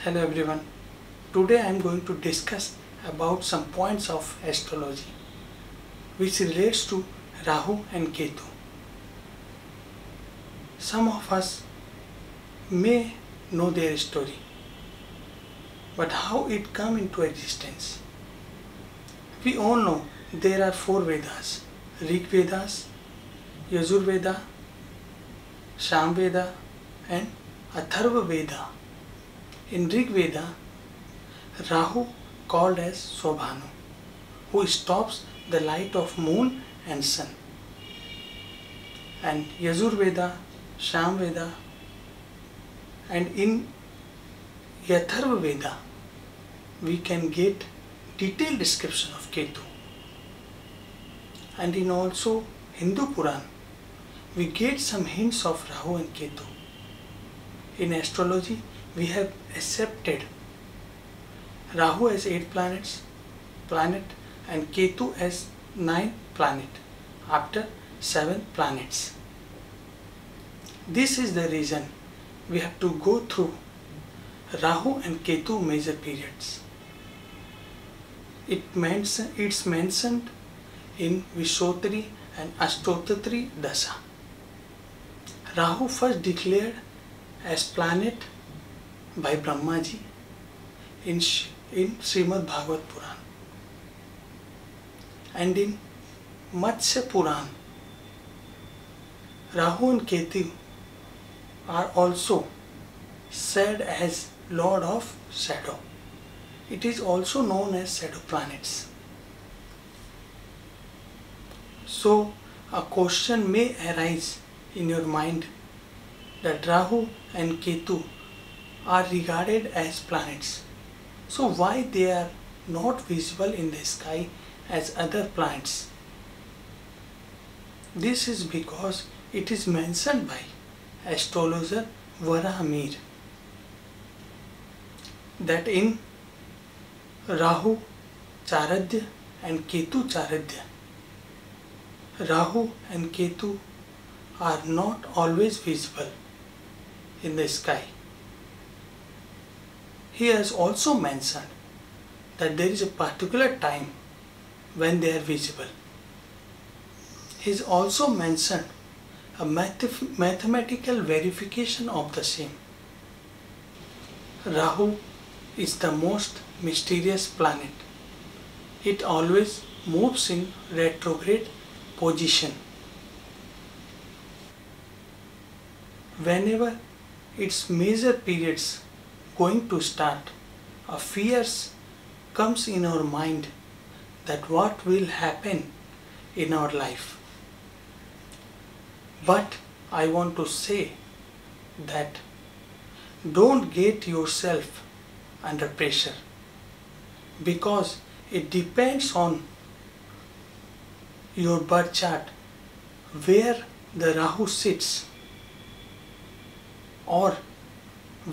Hello everyone. Today I am going to discuss about some points of astrology which relates to Rahu and Ketu. Some of us may know their story, but how it come into existence? We all know there are 4 Vedas: Rig Vedas, Yajur Veda, Sam Veda and Atharva Veda. In Rig Veda, Rahu called as Sobhanu, who stops the light of moon and sun. And Yajur Veda, Sam Veda and in Atharva Veda we can get detailed description of Ketu. And in also Hindu Puran we get some hints of Rahu and Ketu. In astrology we have accepted Rahu as 8 planet and Ketu as 9 planet after 7 planets. This is the reason we have to go through Rahu and Ketu major periods. It's mentioned in Vishotri and Ashtottri Dasha. Rahu first declared as planet by Brahmaji in Srimad Bhagavad Puran, and in Matsya Puran Rahu and Ketu are also said as Lord of Shadow. It is also known as shadow planets. So a question may arise in your mind that Rahu and Ketu are regarded as planets. So why they are not visible in the sky as other planets? This is because it is mentioned by astrologer Varahamir that in Rahu Charadya and Ketu Charadya, Rahu and Ketu are not always visible in the sky. He has also mentioned that there is a particular time when they are visible. He has also mentioned a mathematical verification of the same. Rahu is the most mysterious planet. It always moves in retrograde position. Whenever its major periods going to start, a fear comes in our mind that what will happen in our life. But I want to say that don't get yourself under pressure, because it depends on your birth chart where the Rahu sits, or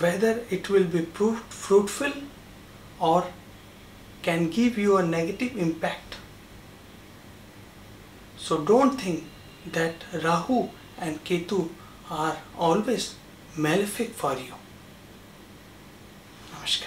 whether it will be fruitful or can give you a negative impact. So don't think that Rahu and Ketu are always malefic for you.